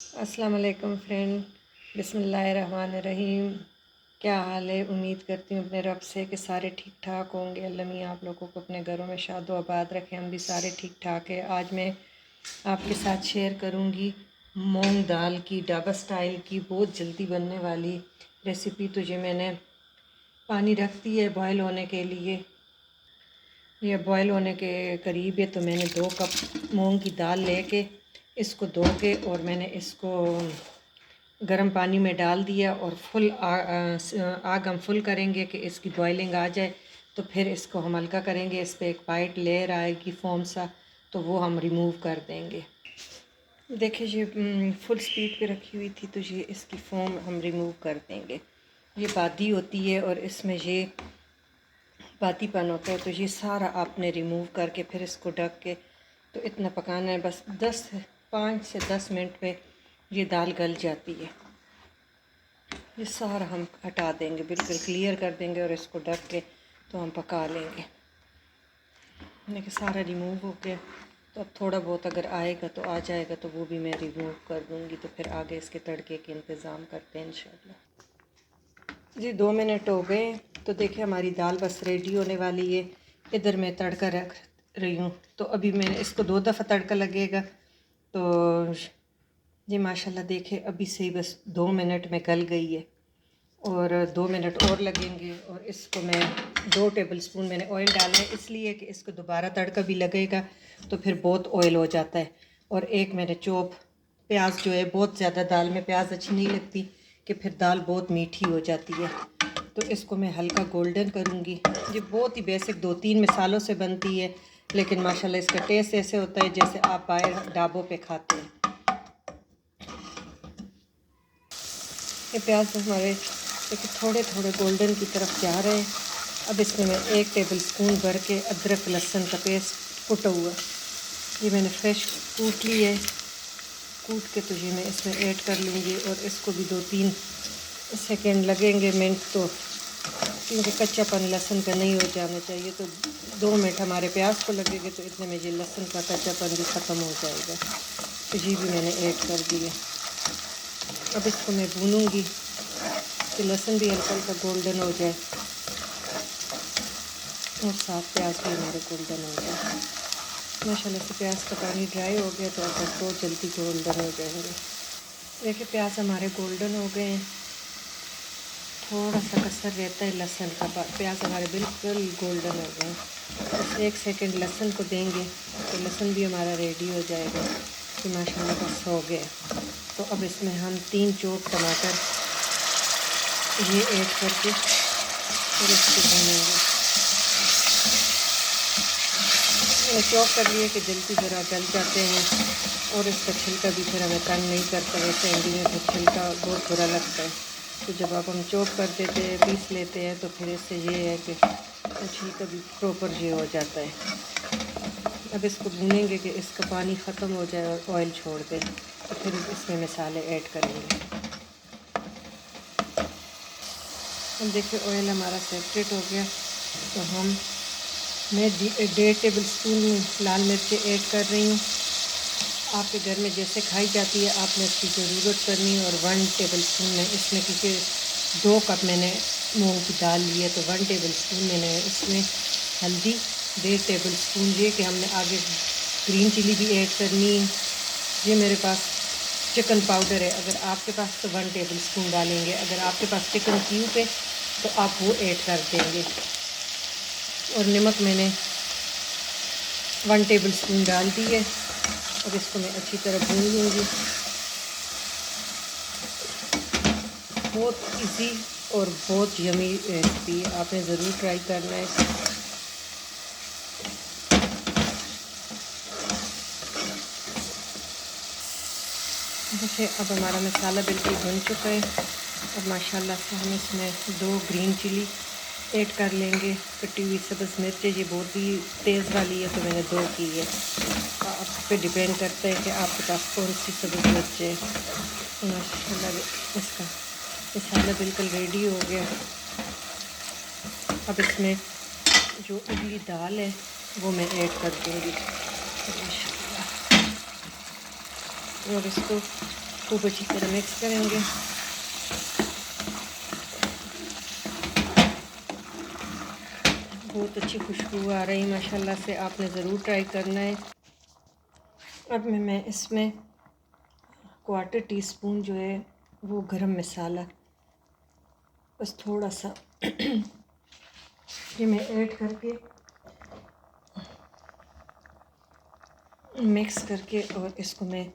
अस्सलाम वालेकुम फ्रेंड। बिस्मिल्लाहिर्रहमानिर्रहीम। क्या हाल है? उम्मीद करती हूँ अपने रब से कि सारे ठीक ठाक होंगे। अल्लाह मियाँ आप लोगों को अपने घरों में शादो आबाद रखें। हम भी सारे ठीक ठाक है। आज मैं आपके साथ शेयर करूँगी मूंग दाल की ढाबा स्टाइल की बहुत जल्दी बनने वाली रेसिपी। तो ये मैंने पानी रख दी है बॉयल होने के लिए। ये बॉयल होने के करीब है तो मैंने 2 कप मूंग की दाल लेके इसको धो के और मैंने इसको गर्म पानी में डाल दिया और आग हम फुल करेंगे कि इसकी बॉइलिंग आ जाए। तो फिर इसको हम हल्का करेंगे। इस पर एक वाइट लेयर आएगी फोम सा, तो वो हम रिमूव कर देंगे। देखिए ये फुल स्पीड पे रखी हुई थी तो ये इसकी फोम हम रिमूव कर देंगे। ये बादी होती है और इसमें ये बातीपन होता है, तो ये सारा आपने रिमूव करके फिर इसको ढक के तो इतना पकाना है। बस 5 से 10 मिनट में ये दाल गल जाती है। ये सारा हम हटा देंगे, बिल्कुल क्लियर कर देंगे और इसको ढक के तो हम पका लेंगे। देखिए सारा रिमूव हो गया। तो अब थोड़ा बहुत अगर आएगा तो आ जाएगा, तो वो भी मैं रिमूव कर दूँगी। तो फिर आगे इसके तड़के के इंतज़ाम करते हैं इंशाल्लाह। जी 2 मिनट हो गए। तो देखिए हमारी दाल बस रेडी होने वाली है। इधर मैं तड़का रख रही हूँ। तो अभी मैंने इसको 2 दफ़ा तड़का लगेगा। तो जी माशाल्लाह देखिए अभी से ही बस 2 मिनट में गल गई है और 2 मिनट और लगेंगे। और इसको मैं 2 टेबल स्पून मैंने ऑयल डाला है, इसलिए कि इसको दोबारा तड़का भी लगेगा तो फिर बहुत ऑयल हो जाता है। और एक मैंने प्याज जो है, बहुत ज़्यादा दाल में प्याज अच्छी नहीं लगती कि फिर दाल बहुत मीठी हो जाती है। तो इसको मैं हल्का गोल्डन करूँगी। ये बहुत ही बेसिक 2-3 मसालों से बनती है, लेकिन माशाल्लाह इसका टेस्ट ऐसे होता है जैसे आप बाहर ढाबों पे खाते हैं। ये प्याज हमारे देखिए थोड़े थोड़े गोल्डन की तरफ जा रहे हैं। अब इसमें मैं 1 टेबल स्पून भर के अदरक लहसुन का पेस्ट कुटा हुआ, ये मैंने फ्रेश कूट ली है। कूट के तो ये मैं इसमें ऐड कर लूँगी और इसको भी 2-3 सेकेंड लगेंगे, मिनट, तो क्योंकि कच्चापन लहसुन का नहीं हो जाना चाहिए। तो 2 मिनट हमारे प्याज को लगेंगे तो इतने में ये लहसुन का कच्चापन भी ख़त्म हो जाएगा। तो ये भी मैंने ऐड कर दिया। अब इसको मैं भूनूँगी कि लहसुन भी हल्का हल्का गोल्डन हो जाए और साथ प्याज भी हमारे गोल्डन हो जाए। माशाल्लाह से प्याज का पानी ड्राई हो गया तो अब बहुत जल्दी गोल्डन हो जाएंगे। देखिए प्याज हमारे गोल्डन हो गए हैं। थोड़ा सा कसर रहता है लहसुन का। प्याज हमारे बिल्कुल गोल्डन हो गए। बस 1 सेकंड लहसुन को देंगे तो लहसुन भी हमारा रेडी हो जाएगा। तो माशाल्लाह बस हो गया। तो अब इसमें हम 3 चौक टमाटर ये ऐड करके फिर इसको भूनेंगे। मैंने चॉप कर लिए कि जल्दी ज़रा गल जाते हैं और इसका छिलका भी फिर हमें तंग नहीं करता। वैसे एंडी में फिर छिलका बहुत बुरा लगता है। तो जब आप हम चॉप कर देते हैं, पीस लेते हैं, तो फिर इससे ये है कि छिलका भी प्रॉपर ये हो जाता है। अब इसको भूनेंगे कि इसका पानी ख़त्म हो जाए और ऑयल छोड़ दे, तो फिर इसमें मसाले ऐड करेंगे। अब देखिए ऑयल हमारा सेपरेट हो गया। तो मैं 1.5 टेबल स्पून लाल मिर्चें ऐड कर रही हूँ। आपके घर में जैसे खाई जाती है आपने उसकी ज़रूरत करनी है। और 1 टेबल स्पून में इसमें, क्योंकि 2 कप मैंने मूंग की दाल ली है, तो 1 टेबल स्पून मैंने इसमें हल्दी, 1.5 टेबल स्पून ये कि हमने आगे ग्रीन चिली भी ऐड करनी है। ये मेरे पास चिकन पाउडर है, अगर आपके पास तो 1 टेबल स्पून डालेंगे। अगर आपके पास चिकन क्यूब है तो आप वो ऐड कर देंगे। और नमक मैंने 1 टेबल स्पून डाल दी है। और इसको मैं अच्छी तरह भून लूँगी। बहुत इजी और बहुत यमी रेसिपी, आपने ज़रूर ट्राई करना है। देखिए अब हमारा मसाला बिल्कुल भुन चुका है। अब माशाल्लाह से हम इसमें 2 ग्रीन चिली ऐड कर लेंगे। कटी हुई सब्ज़ मिर्चें, ये बहुत ही तेज़ वाली है तो मैंने 2 की है। आप पे डिपेंड करता है कि आपके पास कौन सी सब्ज़ मिर्च है। माशाल्लाह इसका मसाला बिल्कुल रेडी हो गया। अब इसमें जो उबली दाल है वो मैं ऐड कर दूँगी माशाल्लाह। और इसको खूब अच्छी तरह मिक्स करेंगे। बहुत अच्छी खुशबू आ रही माशाल्लाह से, आपने ज़रूर ट्राई करना है। अब मैं इसमें 1/4 टीस्पून जो है वो गरम मसाला, बस थोड़ा सा ये मैं ऐड करके मिक्स करके और इसको मैं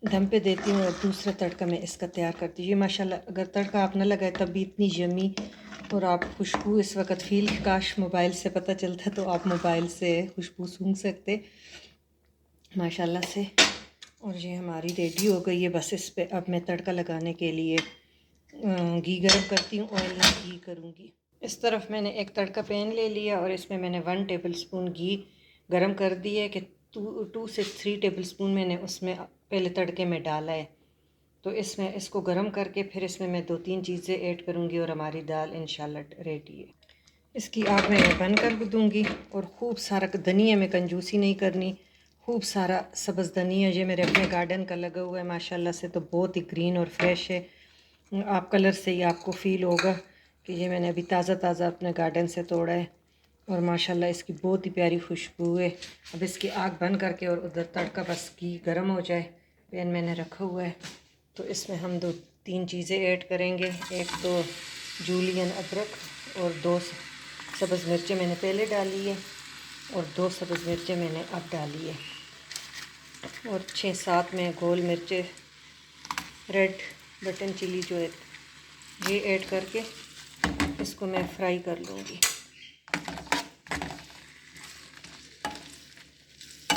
दम पे देती हूँ और दूसरा तड़का मैं इसका तैयार करती हूँ। ये माशाल्लाह अगर तड़का आप ना लगाए तब भी इतनी यमी और आप खुशबू इस वक्त फील, काश मोबाइल से पता चलता तो आप मोबाइल से खुशबू सूंघ सकते माशाल्लाह से। और ये हमारी रेडी हो गई है। बस इस पे अब मैं तड़का लगाने के लिए घी गरम करती हूँ। ऑयल में घी करूँगी। इस तरफ मैंने एक तड़का पैन ले लिया और इसमें मैंने 1 टेबलस्पून घी गरम कर दिया है कि 2 से 3 टेबलस्पून मैंने उसमें पहले तड़के में डाला है। तो इसमें इसको गरम करके फिर इसमें मैं 2-3 चीज़ें ऐड करूँगी और हमारी दाल इंशाल्लाह रेडी है। इसकी आग मैं बंद कर दूँगी और खूब सारा धनिया में कंजूसी नहीं करनी। खूब सारा सब्ज़ धनिया ये मेरे अपने गार्डन का लगा हुआ है माशाल्लाह से, तो बहुत ही ग्रीन और फ्रेश है। आप कलर से ही आपको फ़ील होगा कि ये मैंने अभी ताज़ा ताज़ा अपने गार्डन से तोड़ा है और माशाल्लाह इसकी बहुत ही प्यारी खुशबू है। अब इसकी आग बंद करके और उधर तड़का बस घी गर्म हो जाए, पैन मैंने रखा हुआ है, तो इसमें हम 2-3 चीज़ें ऐड करेंगे। एक तो जूलियन अदरक और 2 सब्ज़ मिर्चें मैंने पहले डाली है और 2 सब्ज़ मिर्चें मैंने अब डाली है और 6-7 में गोल मिर्चें रेड बटन चिली जो है ये ऐड करके इसको मैं फ्राई कर लूँगी।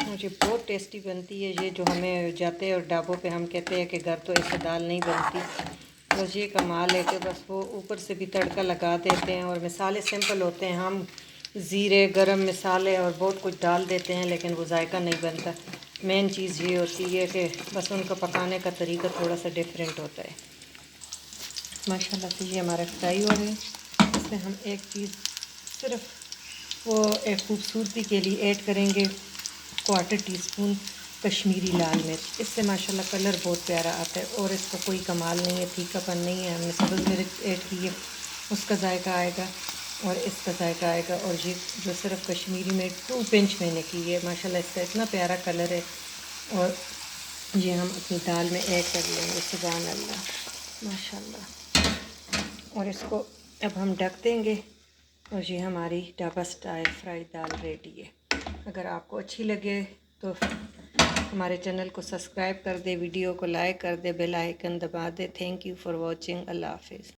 मुझे बहुत टेस्टी बनती है ये, जो हमें जाते हैं और ढाबों पे हम कहते हैं कि घर तो ऐसे दाल नहीं बनती, तो ये कमाल है कि बस वो ऊपर से भी तड़का लगा देते हैं और मसाले सिंपल होते हैं। हम ज़ीरे, गरम मसाले और बहुत कुछ डाल देते हैं लेकिन वो जायका नहीं बनता। मेन चीज़ ये होती है कि बस उनका पकाने का तरीका थोड़ा सा डिफरेंट होता है। माशाल्लाह से ये हमारे फ्राई हो रहे हैं। इसमें हम एक चीज़ सिर्फ वो एक खूबसूरती के लिए ऐड करेंगे, 1/4 टीस्पून कश्मीरी लाल मिर्च। इससे माशाल्लाह कलर बहुत प्यारा आता है और इसका कोई कमाल नहीं है, तीखापन नहीं है। हमने सब्ज़ मिर्च ऐड की है, उसका जायका आएगा और इसका जायका आएगा। और ये जो सिर्फ कश्मीरी मिर्च 2 पिंच मैंने की है, माशाल्लाह इसका इतना प्यारा कलर है। और ये हम अपनी दाल में ऐड कर लेंगे। सुभान अल्लाह माशाल्लाह। और इसको अब हम ढक देंगे और ये हमारी ढाबा स्टाइल फ्राई दाल रेडी है। अगर आपको अच्छी लगे तो हमारे चैनल को सब्सक्राइब कर दे, वीडियो को लाइक कर दे, बेल आइकन दबा दे। Thank you for watching. अल्लाह हाफिज़।